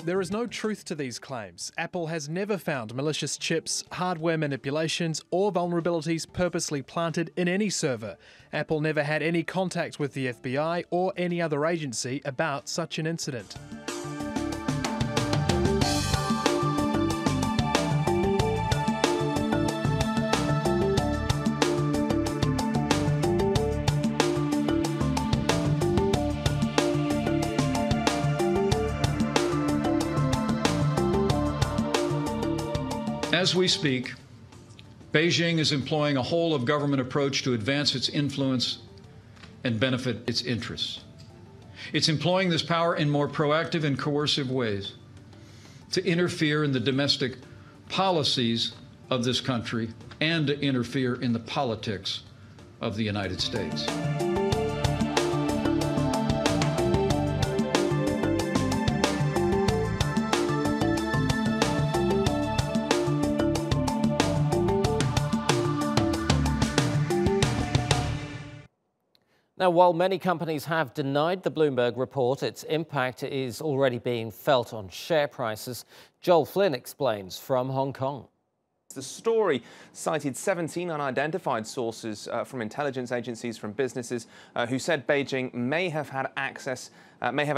There is no truth to these claims. Apple has never found malicious chips, hardware manipulations, or vulnerabilities purposely planted in any server. Apple never had any contact with the FBI or any other agency about such an incident. As we speak, Beijing is employing a whole-of-government approach to advance its influence and benefit its interests. It's employing this power in more proactive and coercive ways to interfere in the domestic policies of this country and to interfere in the politics of the United States. Now, while many companies have denied the Bloomberg report, its impact is already being felt on share prices. Joel Flynn explains from Hong Kong. The story cited 17 unidentified sources from intelligence agencies, from businesses, who said Beijing may have had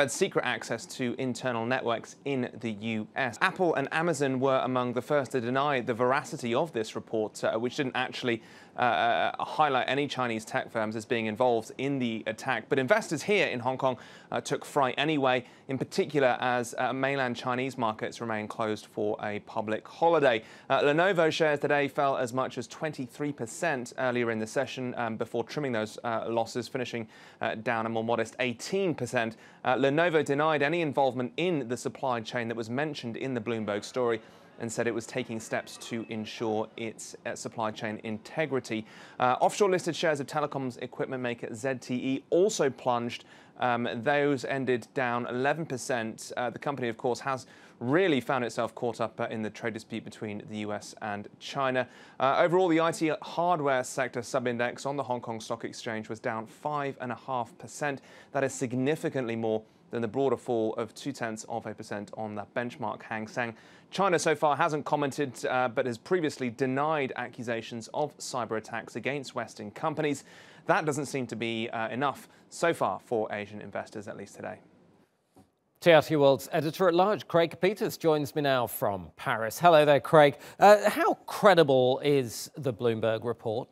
secret access to internal networks in the US. Apple and Amazon were among the first to deny the veracity of this report, which didn't actually highlight any Chinese tech firms as being involved in the attack. But investors here in Hong Kong took fright anyway, in particular as mainland Chinese markets remain closed for a public holiday. Lenovo shares today fell as much as 23% earlier in the session before trimming those losses, finishing down a more modest 18%. Lenovo denied any involvement in the supply chain that was mentioned in the Bloomberg story and said it was taking steps to ensure its supply chain integrity. Offshore-listed shares of telecoms equipment maker ZTE also plunged. Those ended down 11%. The company, of course, has really found itself caught up in the trade dispute between the US and China. Overall, the IT hardware sector sub-index on the Hong Kong Stock Exchange was down 5.5%. That is significantly more than the broader fall of 0.2% on that benchmark Hang Seng. China so far hasn't commented, but has previously denied accusations of cyber attacks against Western companies. That doesn't seem to be enough so far for Asian investors, at least today. TRT World's editor-at-large, Craig Peters, joins me now from Paris. Hello there, Craig. How credible is the Bloomberg report?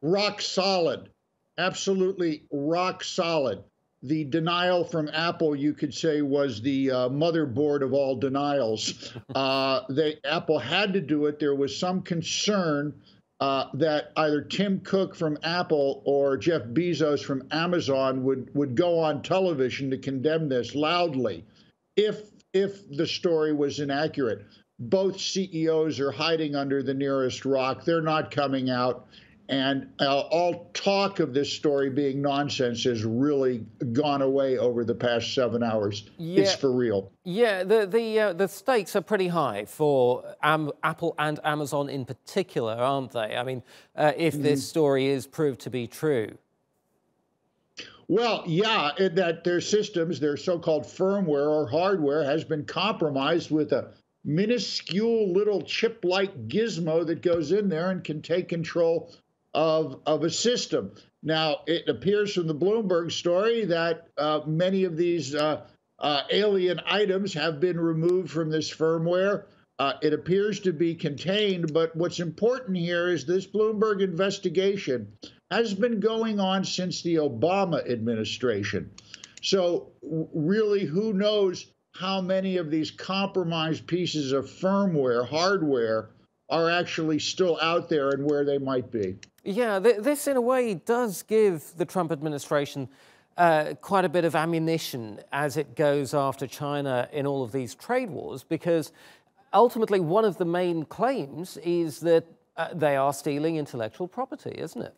Rock solid. Absolutely rock solid. The denial from Apple, you could say, was the motherboard of all denials. Apple had to do it. There was some concern that either Tim Cook from Apple or Jeff Bezos from Amazon would go on television to condemn this loudly if the story was inaccurate. Both CEOs are hiding under the nearest rock. They're not coming out. And all talk of this story being nonsense has really gone away over the past 7 hours. Yeah, it's for real. Yeah, the stakes are pretty high for Apple and Amazon in particular, aren't they? I mean, if this story is proved to be true. Well, yeah, that their systems, their so-called firmware or hardware, has been compromised with a minuscule little chip-like gizmo that goes in there and can take control of a system. Now, it appears from the Bloomberg story that many of these alien items have been removed from this firmware. It appears to be contained, but what's important here is this Bloomberg investigation has been going on since the Obama administration. So really, who knows how many of these compromised pieces of firmware, hardware, are actually still out there and where they might be. Yeah, this in a way does give the Trump administration quite a bit of ammunition as it goes after China in all of these trade wars, because ultimately one of the main claims is that they are stealing intellectual property, isn't it?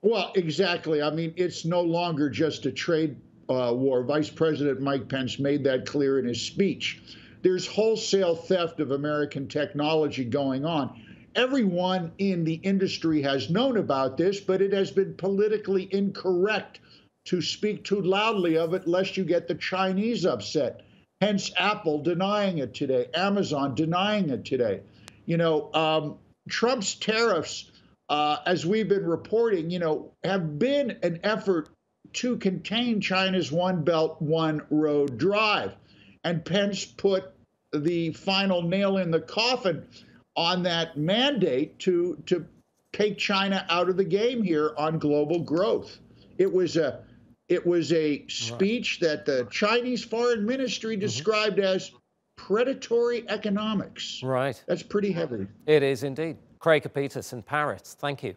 Well, exactly. I mean, it's no longer just a trade war. Vice President Mike Pence made that clear in his speech. There's wholesale theft of American technology going on. Everyone in the industry has known about this, but it has been politically incorrect to speak too loudly of it lest you get the Chinese upset. Hence, Apple denying it today, Amazon denying it today. You know, Trump's tariffs, as we've been reporting, you know, have been an effort to contain China's One Belt, One Road drive. And Pence put the final nail in the coffin on that mandate to take China out of the game here on global growth. It was a speech that the Chinese Foreign Ministry described as predatory economics. Right. That's pretty heavy. It is indeed. Craig Capitas in Paris, thank you.